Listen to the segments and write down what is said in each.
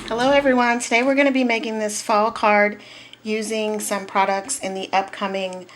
Hello everyone, today we're going to be making this fall card using some products in the upcoming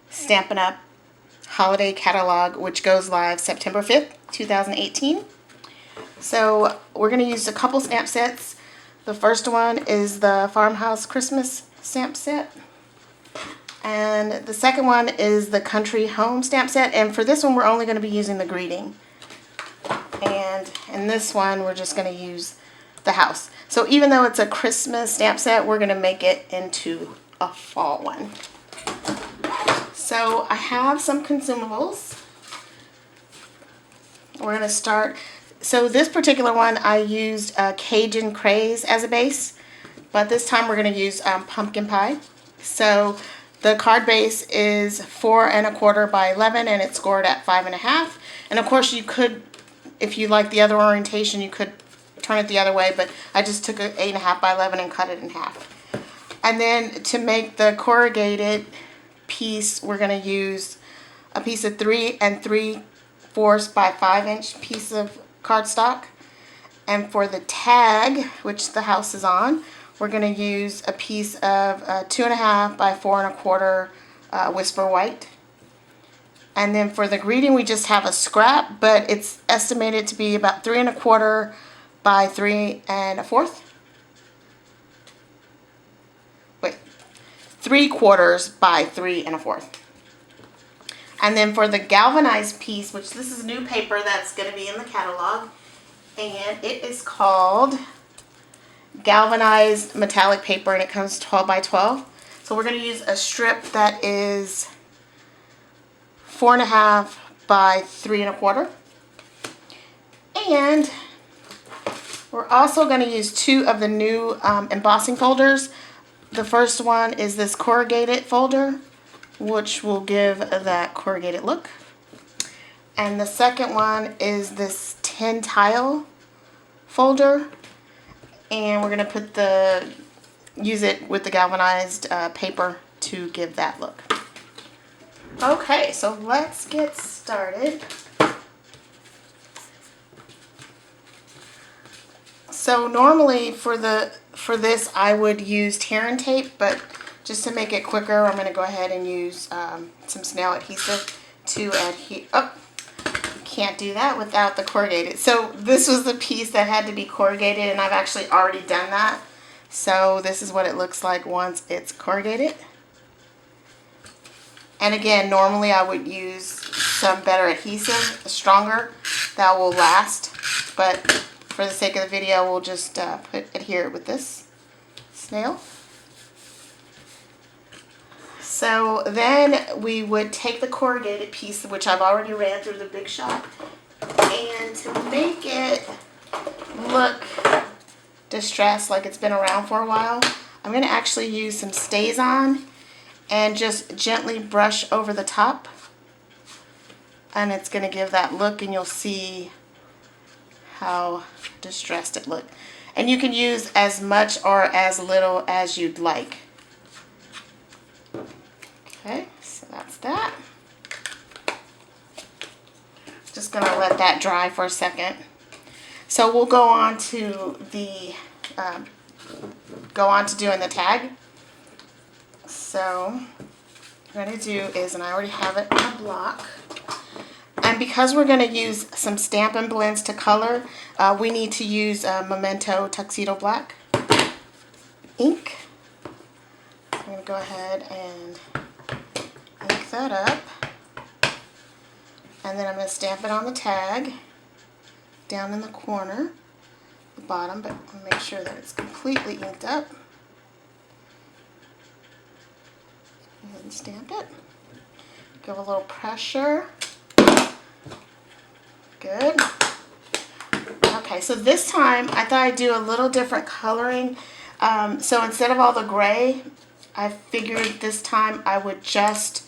Stampin' Up! Holiday Catalog, which goes live September 5th, 2018. So we're going to use a couple stamp sets. The first one is the Farmhouse Christmas stamp set. And the second one is the Country Home stamp set. And for this one we're only going to be using the greeting. And in this one we're just going to use the house. So even though it's a Christmas stamp set, we're going to make it into a fall one. So I have some consumables. We're going to start. So this particular one I used Cajun Craze as a base, but this time we're going to use pumpkin pie. So the card base is 4 1/4 by 11 and it's scored at 5 1/2. And of course you could, if you like the other orientation, you could turn it the other way, but I just took an 8 1/2 by 11 and cut it in half. And then to make the corrugated piece, we're going to use a piece of 3 3/4 by 5 inch piece of cardstock. And for the tag, which the house is on, we're going to use a piece of 2 1/2 by 4 1/4 Whisper White. And then for the greeting, we just have a scrap, but it's estimated to be about 3 1/4 by 3 1/4. Wait, 3/4 by 3 1/4. And then for the galvanized piece, which this is new paper that's going to be in the catalog, and it is called Galvanized Metallic Paper, and it comes 12 by 12. So we're going to use a strip that is 4 1/2 by 3 1/4. And we're also going to use 2 of the new embossing folders. The first one is this corrugated folder, which will give that corrugated look. And the second one is this tin tile folder. And we're going to use it with the galvanized paper to give that look. Okay, so let's get started. So normally for this I would use tear and tape, but just to make it quicker, I'm going to go ahead and use some Snail Adhesive to adhere. Oh, can't do that without the corrugated. So this was the piece that had to be corrugated, and I've actually already done that. So this is what it looks like once it's corrugated. And again, normally I would use some better adhesive, stronger, that will last, but for the sake of the video, we'll just adhere it with this snail. So then we would take the corrugated piece, which I've already ran through the Big Shot, and to make it look distressed, like it's been around for a while, I'm going to actually use some Stazon and just gently brush over the top. And it's going to give that look, and you'll see how distressed it looked. And you can use as much or as little as you'd like. Okay, so that's that. Just gonna let that dry for a second. So we'll go on to the doing the tag. So what I'm going to do is, and I already have it on a block, and because we're going to use some Stampin' blends to color, we need to use Memento Tuxedo Black ink. I'm going to go ahead and ink that up, and then I'm going to stamp it on the tag down in the corner, the bottom, but I'll make sure that it's completely inked up. And stamp it. Give a little pressure. Good. Okay, so this time I thought I'd do a little different coloring. So instead of all the gray, I figured this time I would just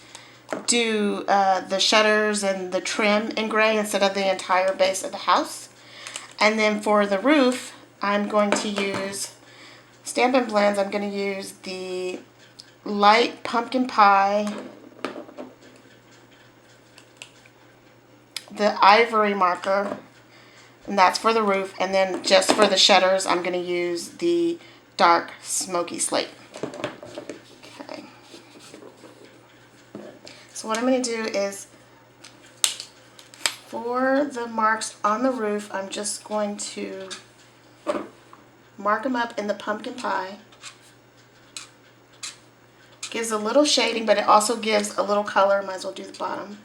do the shutters and the trim in gray instead of the entire base of the house. And then for the roof, I'm going to use Stampin' blends. I'm going to use the light pumpkin pie, the ivory marker, and that's for the roof. And then just for the shutters, I'm going to use the dark smoky slate. Okay. So what I'm going to do is, for the marks on the roof, I'm just going to mark them up in the pumpkin pie. Gives a little shading, but it also gives a little color. Might as well do the bottom.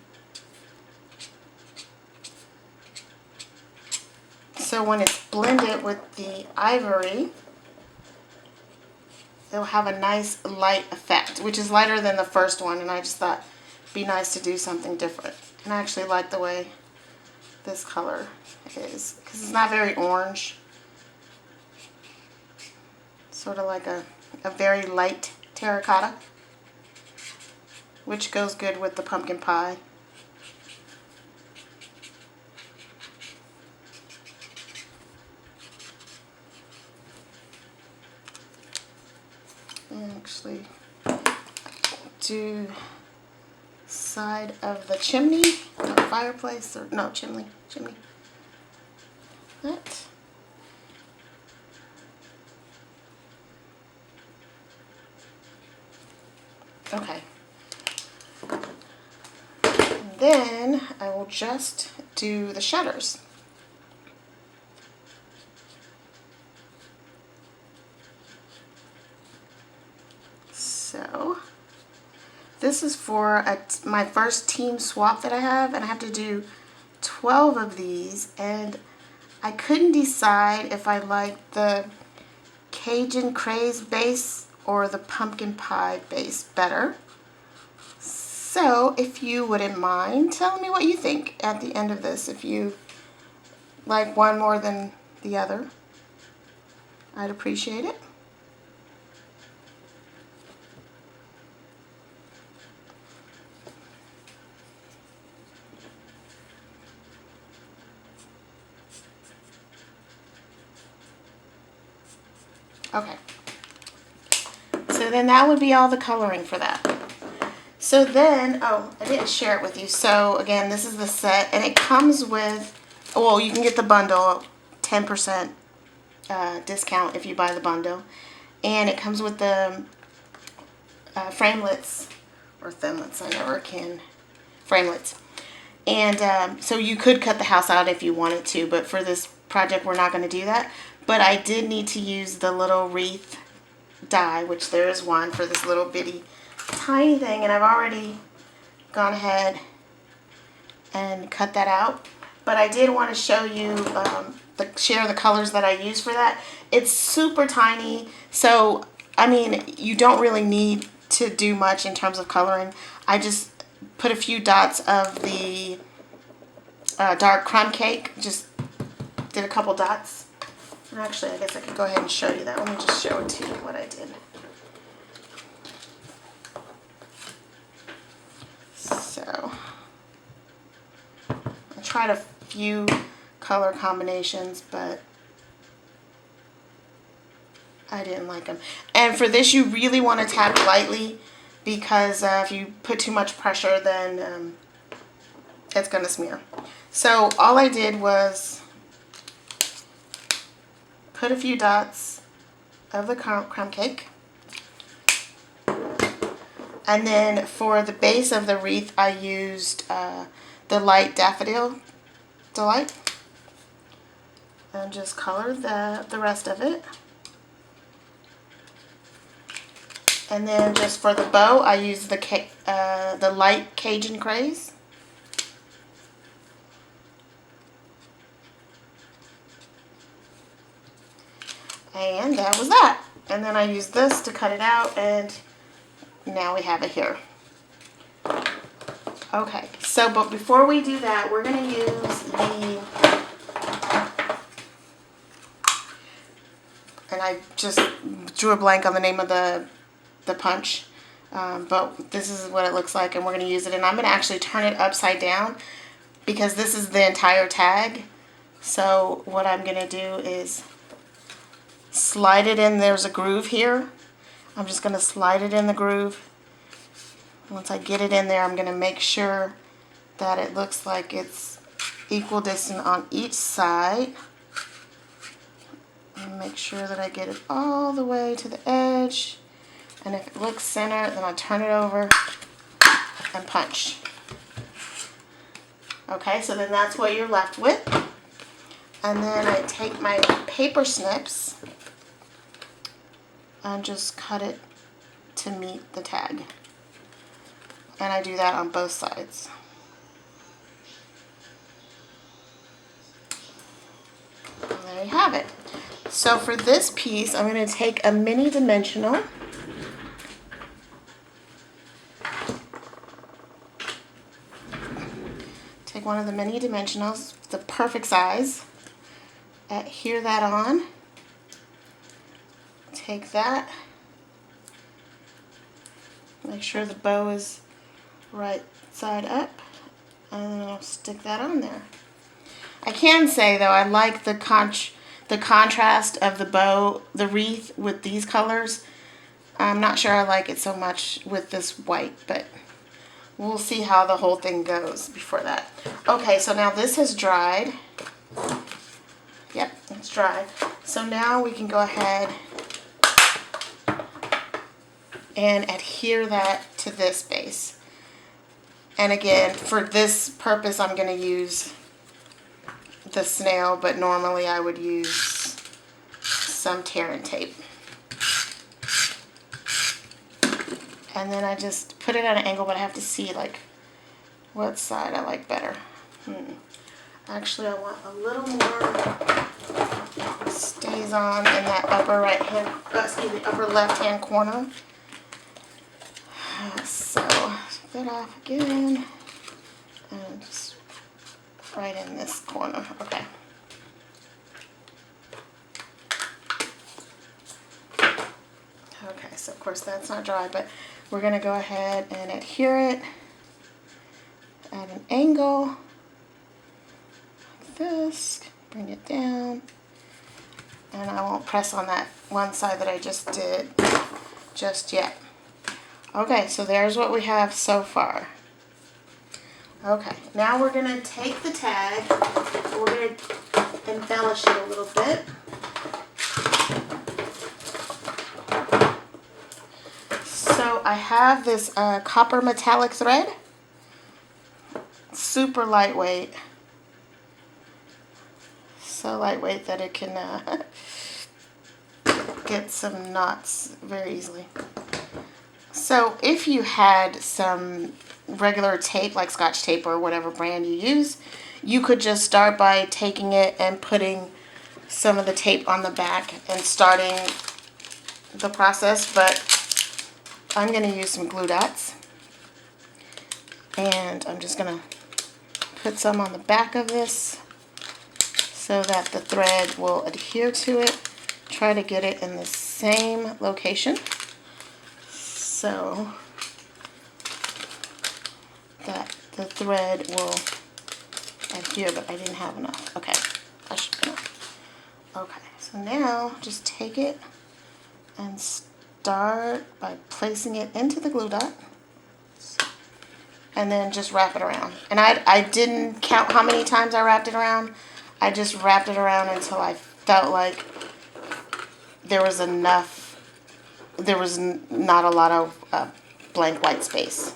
So when it's blended with the ivory, it'll have a nice light effect, which is lighter than the first one, and I just thought it'd be nice to do something different. And I actually like the way this color is, because it's not very orange. Sort of like a very light terracotta, which goes good with the pumpkin pie. And actually do side of the chimney, or fireplace, or no, chimney. That. Okay. Then I will just do the shutters. So this is for my first team swap that I have, and I have to do 12 of these, and I couldn't decide if I liked the Cajun Craze base or the pumpkin pie base better. So if you wouldn't mind telling me what you think at the end of this, if you like one more than the other, I'd appreciate it. Okay, so then that would be all the coloring for that. So then, oh, I didn't share it with you. So again, this is the set, and it comes with, well, you can get the bundle, 10% discount if you buy the bundle. And it comes with the framelits, or thinlits, I never can, framelits. And so you could cut the house out if you wanted to, but for this project, we're not going to do that. But I did need to use the little wreath die, which there is one for this little bitty tiny thing, and I've already gone ahead and cut that out. But I did want to show you, share the colors that I use for that. It's super tiny, so I mean, you don't really need to do much in terms of coloring. I just put a few dots of the dark crumb cake, just did a couple dots. And actually, I guess I could go ahead and show you that. Let me just show it to you what I did. So, I tried a few color combinations, but I didn't like them. And for this, you really want to tap lightly, because if you put too much pressure, then it's going to smear. So all I did was put a few dots of the crumb cake. And then for the base of the wreath, I used the light Daffodil Delight. And just colored the rest of it. And then just for the bow, I used the light Cajun Craze. And that was that. And then I used this to cut it out, and now we have it here. Okay, so but before we do that, we're going to use the, and I just drew a blank on the name of the punch, but this is what it looks like, and we're going to use it. And I'm going to actually turn it upside down, because this is the entire tag. So what I'm going to do is slide it in. There's a groove here. I'm just going to slide it in the groove. Once I get it in there, I'm going to make sure that it looks like it's equal distance on each side. And make sure that I get it all the way to the edge. And if it looks center, then I turn it over and punch. Okay, so then that's what you're left with. And then I take my paper snips and just cut it to meet the tag. And I do that on both sides. And there you have it. So for this piece, I'm going to take a mini dimensional. Take one of the mini dimensionals, the perfect size. Adhere that on. Take that. Make sure the bow is right side up. And then I'll stick that on there. I can say though, I like the contrast of the bow, the wreath with these colors. I'm not sure I like it so much with this white, but we'll see how the whole thing goes before that. Okay, so now this has dried. Yep, it's dry. So now we can go ahead and adhere that to this base. And again, for this purpose, I'm going to use the snail, but normally I would use some tear and tape. And then I just put it at an angle, but I have to see like what side I like better. Actually, I want a little more Stazon in that upper right hand, upper left hand corner. So take that off again, and just right in this corner. Okay. Okay, so of course that's not dry, but we're going to go ahead and adhere it at an angle like this, bring it down, and I won't press on that one side that I just did just yet. Okay, so there's what we have so far. Okay, now we're going to take the tag, and we're going to embellish it a little bit. So I have this copper metallic thread, super lightweight, so lightweight that it can get some knots very easily. So if you had some regular tape, like Scotch tape or whatever brand you use, you could just start by taking it and putting some of the tape on the back and starting the process, but I'm going to use some glue dots, and I'm just going to put some on the back of this so that the thread will adhere to it. Try to get it in the same location so that the thread will adhere, but I didn't have enough. Okay, that should be enough. Okay, so now just take it and start by placing it into the glue dot, and then just wrap it around. And I didn't count how many times I wrapped it around. I just wrapped it around until I felt like there was enough, there was not a lot of blank white space.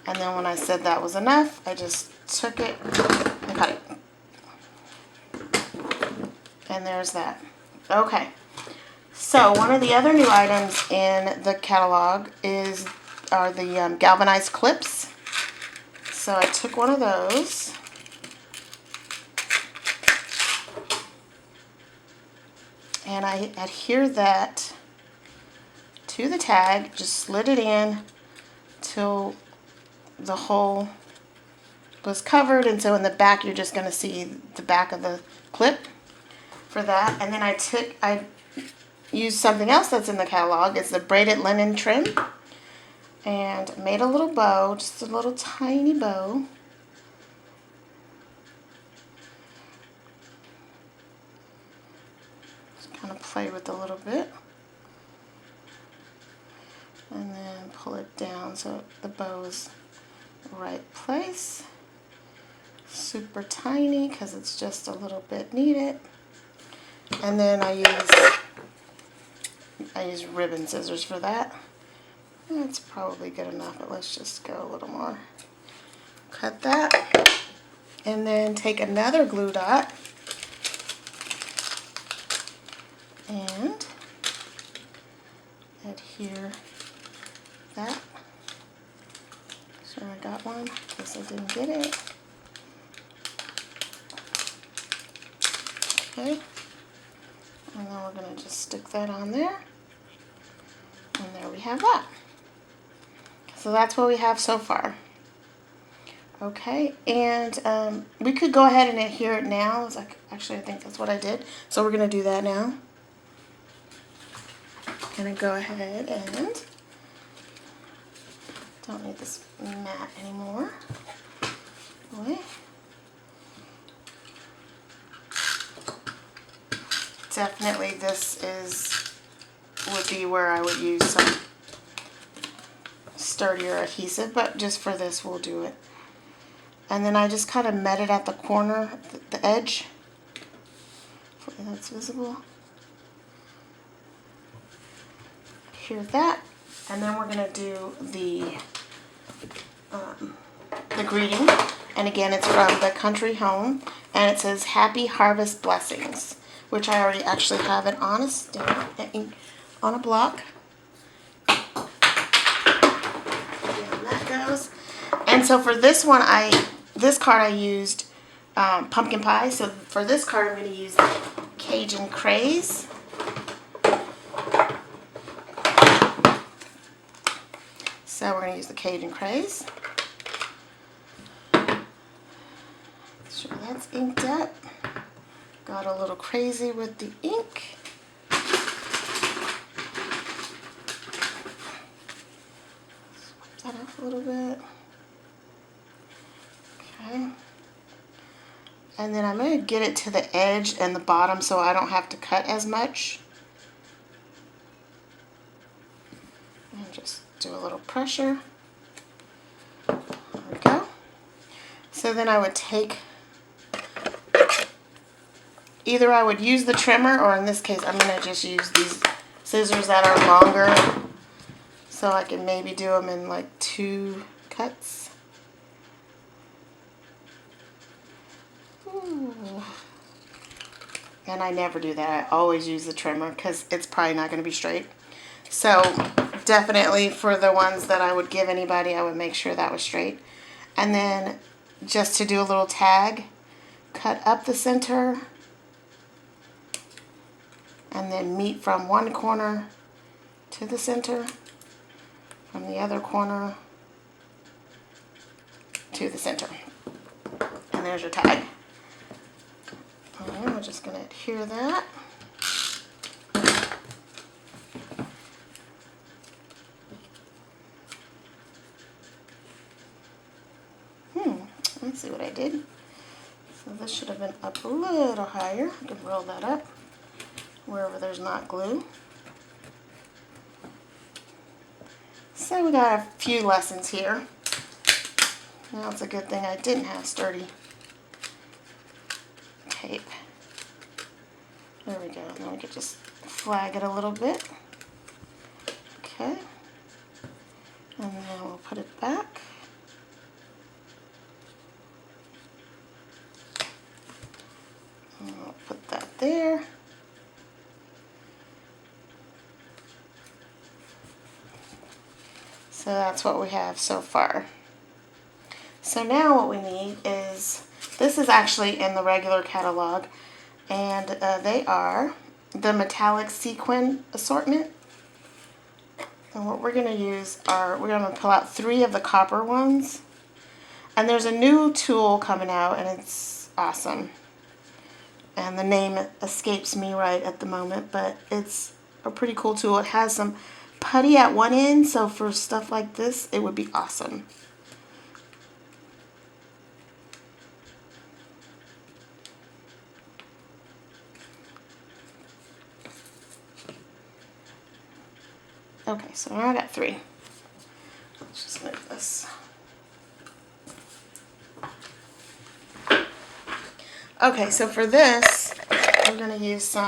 And then when I said that was enough, I just took it and cut it. And there's that. Okay. So one of the other new items in the catalog are the galvanized clips. So I took one of those, and I adhere that to the tag, just slid it in till the hole was covered, and so in the back you're just going to see the back of the clip for that. And then I used something else that's in the catalog. It's the braided linen trim, and made a little bow, just a little tiny bow. Just kind of play with it a little bit, and then pull it down so the bow is the right place. super tiny because it's just a little bit needed. And then I use ribbon scissors for that. That's probably good enough, but let's just go a little more. Cut that. And then take another glue dot and adhere that. Sure, I got one in case I didn't get it. Okay. And then we're going to just stick that on there. And there we have that. So that's what we have so far. Okay, and we could go ahead and adhere it now. It's like, actually, I think that's what I did. So we're going to do that now. Going to go ahead and don't need this mat anymore. Okay. Definitely this would be where I would use some sturdier adhesive, but just for this we'll do it. And then I just kind of met it at the corner, the edge. Hopefully that's visible. Here's that. And then we're going to do the greeting. And again, it's from the Country Home. And it says, Happy Harvest Blessings, which I already actually have it on a block. And that goes. And so for this one, this card I used pumpkin pie. So for this card, I'm going to use Cajun Craze. So we're going to use the Cajun Craze. Sure that's inked up. Got a little crazy with the ink. Swipe that off a little bit. Okay. And then I'm going to get it to the edge and the bottom so I don't have to cut as much. And just do a little pressure. There we go. So then I would take, either I would use the trimmer, or in this case I'm going to just use these scissors that are longer so I can maybe do them in like 2 cuts. Ooh. And I never do that. I always use the trimmer because it's probably not going to be straight. So definitely for the ones that I would give anybody, I would make sure that was straight. And then just to do a little tag, cut up the center and then meet from one corner to the center, from the other corner to the center. And there's your tag. And we're just going to adhere that. Let's see what I did. So this should have been up a little higher. I can roll that up wherever there's not glue. So we got a few lessons here. Now it's a good thing I didn't have sturdy tape. There we go. Now we can just flag it a little bit. Okay. And then we'll put it back. And we'll put that there. So that's what we have so far. So now what we need is, this is actually in the regular catalog, and they are the metallic sequin assortment. And what we're going to use are, we're going to pull out 3 of the copper ones. And there's a new tool coming out, and it's awesome. And the name escapes me right at the moment, but it's a pretty cool tool. It has some putty at one end, so for stuff like this, it would be awesome. Okay, so now I got 3. Let's just move this. Okay, so for this, we're going to use some